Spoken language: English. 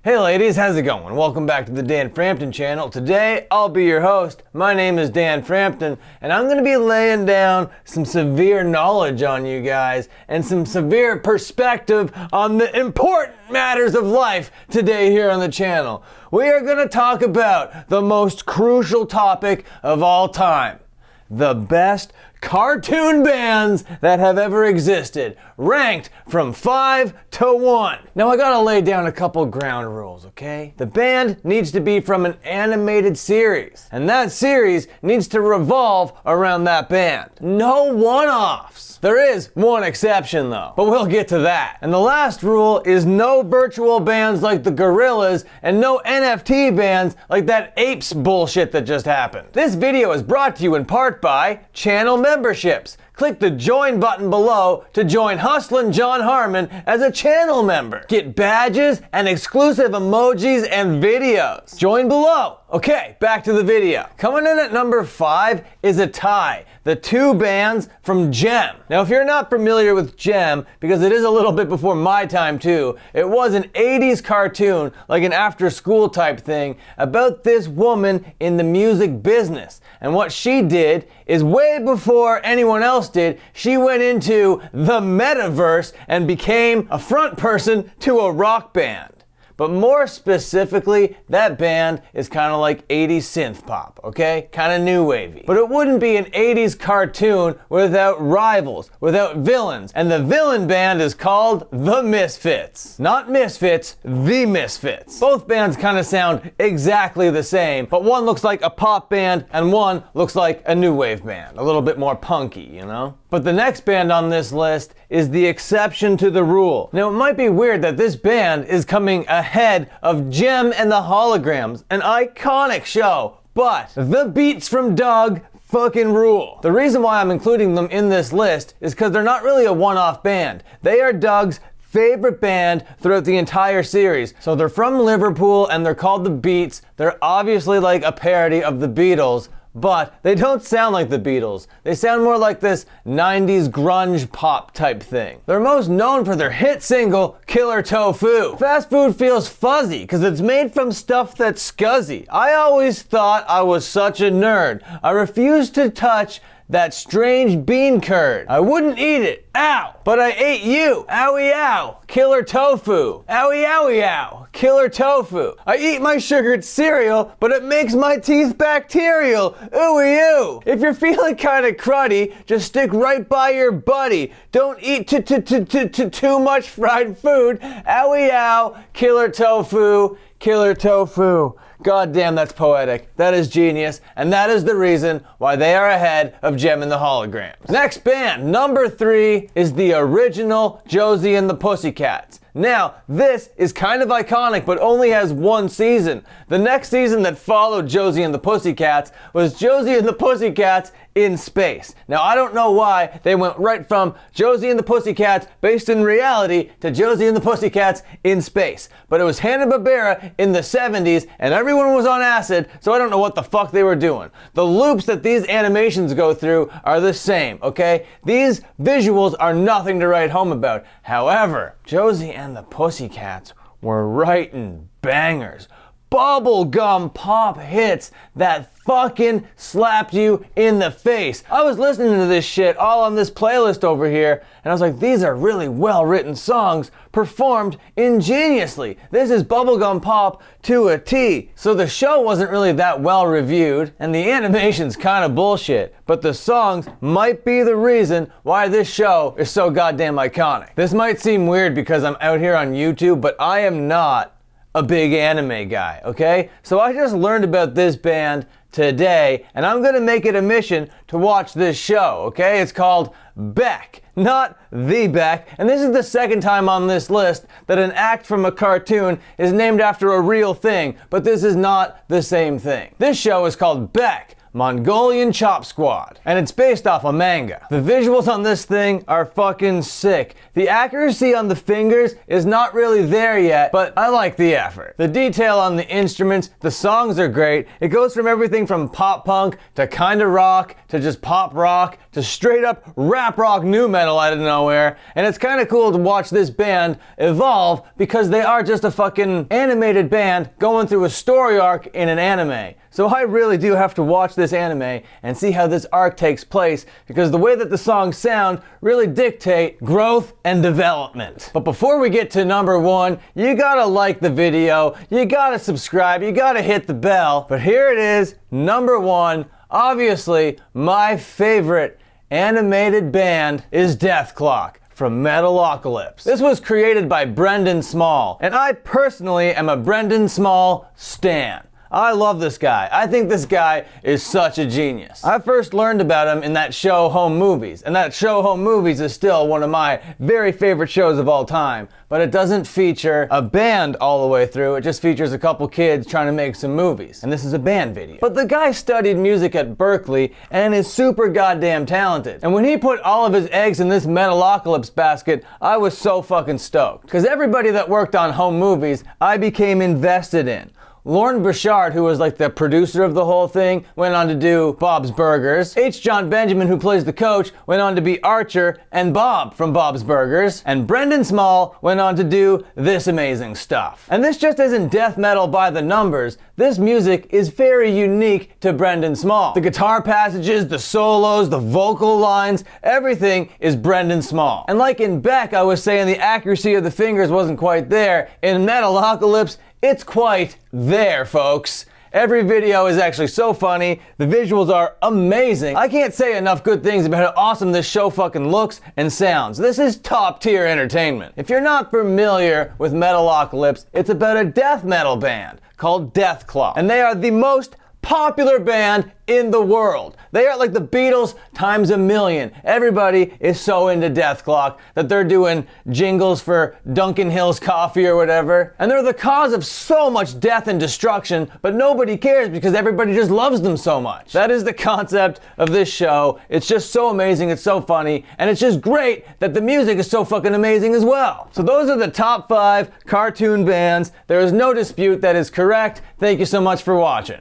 Hey ladies, how's it going? Welcome back to the Dan Frampton channel. Today, I'll be your host. My name is Dan Frampton, and I'm gonna be laying down some severe knowledge on you guys and some severe perspective on the important matters of life today here on the channel. We are gonna talk about the most crucial topic of all time. The best cartoon bands that have ever existed, ranked from 5 to 1. Now I gotta lay down a couple ground rules, okay? The band needs to be from an animated series, and that series needs to revolve around that band. No one-offs. There is one exception though, but we'll get to that. And the last rule is no virtual bands like the Gorillas and no NFT bands like that apes bullshit that just happened. This video is brought to you in part by channel memberships. Click the join button below to join Hustlin' John Harmon as a channel member. Get badges and exclusive emojis and videos. Join below. Okay, back to the video. Coming in at number 5 is a tie. The two bands from Gem. Now if you're not familiar with Gem, because it is a little bit before my time too, it was an 80s cartoon, like an after school type thing, about this woman in the music business. And what she did is way before anyone else did, she went into the metaverse and became a front person to a rock band. But more specifically, that band is kind of like 80s synth pop, okay? Kind of new wavy. But it wouldn't be an 80s cartoon without rivals, without villains. And the villain band is called the Misfits. Not Misfits, the Misfits. Both bands kind of sound exactly the same, but one looks like a pop band and one looks like a new wave band. A little bit more punky, you know? But the next band on this list is the exception to the rule. Now it might be weird that this band is coming ahead of Gem and the Holograms, an iconic show, but the beats from Doug fucking rule. The reason why I'm including them in this list is because they're not really a one-off band. They are Doug's favorite band throughout the entire series. So they're from Liverpool and they're called the Beats. They're obviously like a parody of the Beatles, but they don't sound like the Beatles. They sound more like this 90s grunge pop type thing. They're most known for their hit single, Killer Tofu. Fast food feels fuzzy because it's made from stuff that's scuzzy. I always thought I was such a nerd. I refused to touch that strange bean curd. I wouldn't eat it. Ow! But I ate you. Owie ow. Killer tofu. Owie owie ow. Killer tofu. I eat my sugared cereal, but it makes my teeth bacterial. Ooey oo. If you're feeling kind of cruddy, just stick right by your buddy. Don't eat too much fried food. Owie ow. Killer tofu. Killer tofu. God damn, that's poetic. That is genius, and that is the reason why they are ahead of Gem and the Holograms. Next band, number 3, is the original Josie and the Pussycats. Now, this is kind of iconic, but only has one season. The next season that followed Josie and the Pussycats was Josie and the Pussycats in space. Now, I don't know why they went right from Josie and the Pussycats based in reality to Josie and the Pussycats in space. But it was Hanna-Barbera in the 70s, and everyone was on acid, so I don't know what the fuck they were doing. The loops that these animations go through are the same, okay? These visuals are nothing to write home about. However, Josie and the Pussycats were writing bangers. Bubblegum pop hits that fucking slapped you in the face. I was listening to this shit all on this playlist over here, and I was like, these are really well-written songs performed ingeniously. This is bubblegum pop to a T. So the show wasn't really that well reviewed, and the animation's kind of bullshit, but the songs might be the reason why this show is so goddamn iconic. This might seem weird because I'm out here on YouTube, but I am not a big anime guy, okay? So I just learned about this band today, and I'm gonna make it a mission to watch this show, okay? It's called Beck, not the Beck, and this is the second time on this list that an act from a cartoon is named after a real thing, but this is not the same thing. This show is called Beck, Mongolian Chop Squad, and it's based off a manga. The visuals on this thing are fucking sick. The accuracy on the fingers is not really there yet, but I like the effort. The detail on the instruments, the songs are great. It goes from everything from pop punk to kinda rock to just pop rock to straight up rap rock nu metal out of nowhere, and it's kinda cool to watch this band evolve because they are just a fucking animated band going through a story arc in an anime. So I really do have to watch this anime and see how this arc takes place, because the way that the songs sound really dictate growth and development. But before we get to number one, you gotta like the video, you gotta subscribe, you gotta hit the bell. But here it is, number one. Obviously, my favorite animated band is dethklok from Metalocalypse. This was created by Brendan Small, and I personally am a Brendan Small stan. I love this guy. I think this guy is such a genius. I first learned about him in that show Home Movies, and that show Home Movies is still one of my very favorite shows of all time, but it doesn't feature a band all the way through. It just features a couple kids trying to make some movies, and this is a band video. But the guy studied music at Berkeley and is super goddamn talented. And when he put all of his eggs in this Metalocalypse basket, I was so fucking stoked. Because everybody that worked on Home Movies, I became invested in. Lorne Bouchard, who was like the producer of the whole thing, went on to do Bob's Burgers. H. John Benjamin, who plays the coach, went on to be Archer and Bob from Bob's Burgers. And Brendan Small went on to do this amazing stuff. And this just isn't death metal by the numbers. This music is very unique to Brendan Small. The guitar passages, the solos, the vocal lines, everything is Brendan Small. And like in Beck, I was saying the accuracy of the fingers wasn't quite there. In Metalocalypse, it's quite there, folks. Every video is actually so funny. The visuals are amazing. I can't say enough good things about how awesome this show fucking looks and sounds. This is top tier entertainment. If you're not familiar with Metalocalypse, it's about a death metal band called dethklok, and they are the most popular band in the world. They are like the Beatles times a million. Everybody is so into dethklok that they're doing jingles for Duncan Hill's coffee or whatever. And they're the cause of so much death and destruction, but nobody cares because everybody just loves them so much. That is the concept of this show. It's just so amazing, it's so funny, and it's just great that the music is so fucking amazing as well. So those are the top 5 cartoon bands. There is no dispute that is correct. Thank you so much for watching.